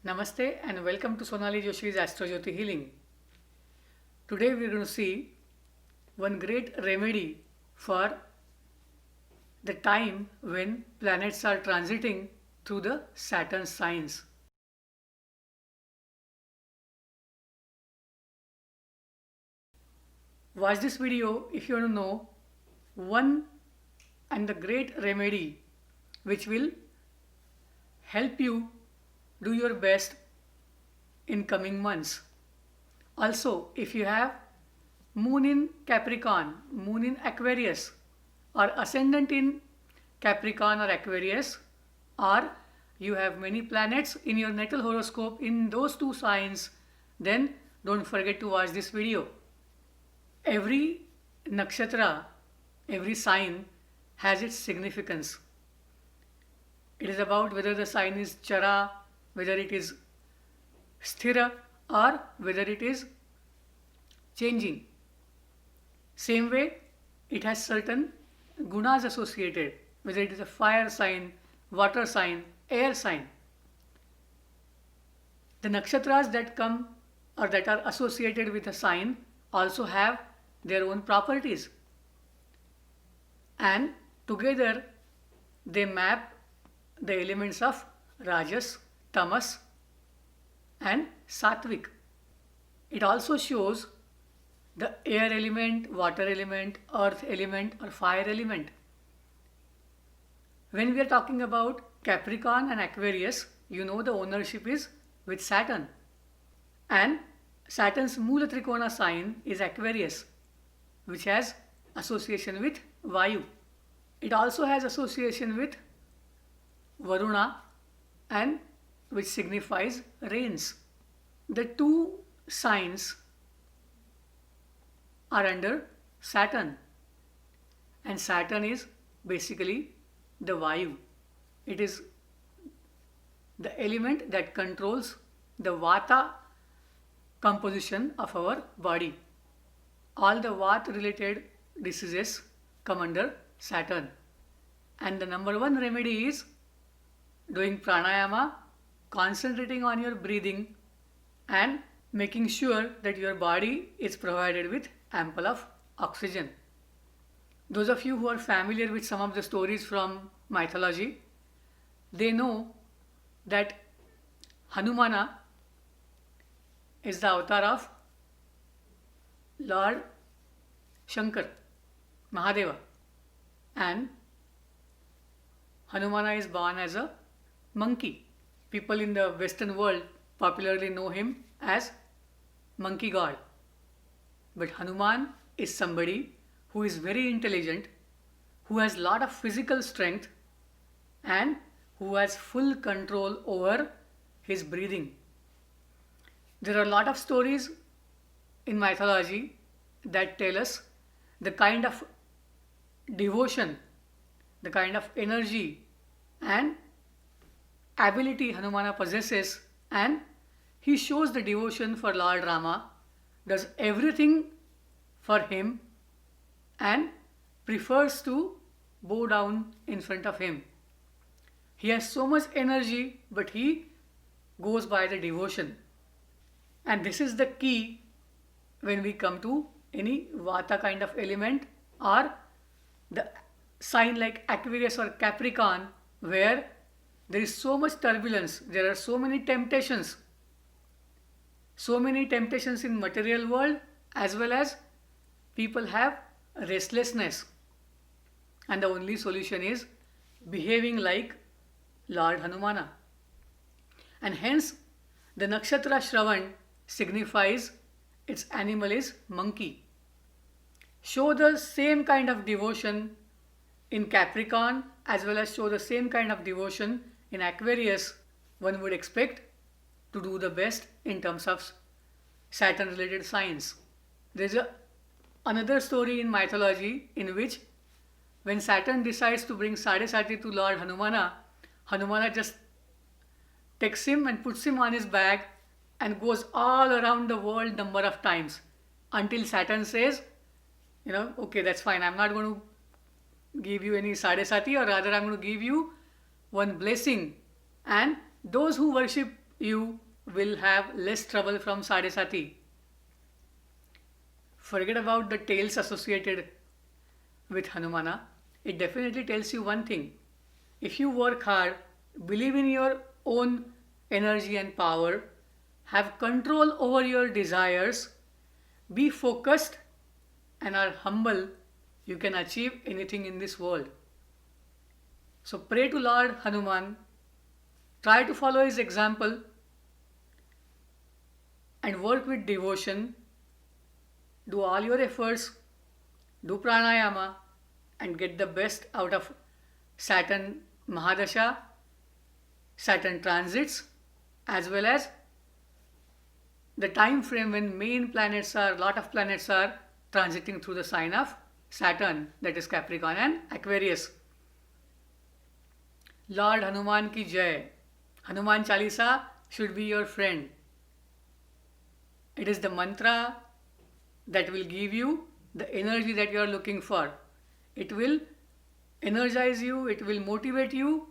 Namaste and welcome to Sonali Joshi's Astrojyoti Healing. Today we are going to see one great remedy for the time when planets are transiting through the Saturn signs. Watch this video if you want to know one and the great remedy which will help you do your best in coming months. Also, if you have Moon in Capricorn, Moon in Aquarius, or Ascendant in Capricorn or Aquarius, or you have many planets in your natal horoscope in those two signs, then don't forget to watch this video. Every nakshatra, every sign has its significance. It is about whether the sign is Chara, whether it is Sthira, or whether it is changing. Same way, it has certain gunas associated, whether it is a fire sign, water sign, air sign. The nakshatras that come or that are associated with a sign also have their own properties. And together they map the elements of Rajas, Tamas, and Sattvic. It also shows the air element, water element, earth element, or fire element. When we are talking about Capricorn and Aquarius, you know the ownership is with Saturn. And Saturn's Mula Trikona sign is Aquarius, which has association with Vayu. It also has association with Varuna, and which signifies rains. The two signs are under Saturn, and Saturn is basically the Vayu. It is the element that controls the Vata composition of our body. All the Vata related diseases come under Saturn, and the number one remedy is doing pranayama, concentrating on your breathing, and making sure that your body is provided with ample of oxygen. Those of you who are familiar with some of the stories from mythology, they know that Hanumana is the avatar of Lord Shankar, Mahadeva, and Hanumana is born as a monkey. People in the Western world popularly know him as Monkey God. But Hanuman is somebody who is very intelligent, who has lot of physical strength, and who has full control over his breathing. There are a lot of stories in mythology that tell us the kind of devotion, the kind of energy and ability Hanumana possesses, and he shows the devotion for Lord Rama, does everything for him, and prefers to bow down in front of him. He has so much energy, but he goes by the devotion. And this is the key when we come to any Vata kind of element or the sign like Aquarius or Capricorn, where there is so much turbulence, there are so many temptations in material world, as well as people have restlessness, and the only solution is behaving like Lord Hanumana. And hence the nakshatra Shravan signifies its animal is monkey. Show the same kind of devotion in Capricorn as well as show the same kind of devotion in Aquarius, one would expect to do the best in terms of Saturn related signs. There is another story in mythology in which when Saturn decides to bring Sadesati to Lord Hanumana, Hanumana just takes him and puts him on his back and goes all around the world number of times until Saturn says, okay, that's fine, I'm not going to give you any Sadesati, or rather I'm going to give you one blessing, and those who worship you will have less trouble from Sadesati. Forget about the tales associated with Hanumana. It definitely tells you one thing. If you work hard, believe in your own energy and power, have control over your desires, be focused, and are humble, you can achieve anything in this world. So pray to Lord Hanuman, try to follow his example, and work with devotion. Do all your efforts, do pranayama, and get the best out of Saturn Mahadasha, Saturn transits, as well as the time frame when lot of planets are transiting through the sign of Saturn, that is Capricorn and Aquarius. Lord Hanuman ki Jai. Hanuman Chalisa should be your friend. It is the mantra that will give you the energy that you are looking for. It will energize you, it will motivate you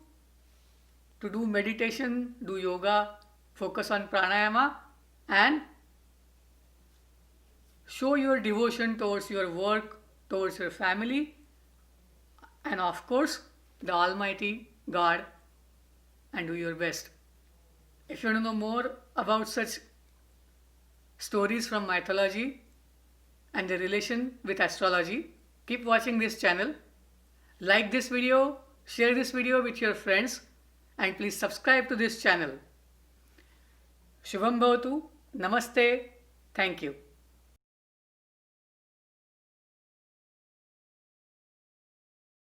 to do meditation, do yoga, focus on pranayama, and show your devotion towards your work, towards your family, and of course, the Almighty God, and do your best. If you want to know more about such stories from mythology and the relation with astrology, keep watching this channel. Like this video, share this video with your friends, and please subscribe to this channel. Shubham Bhavatu. Namaste. Thank you.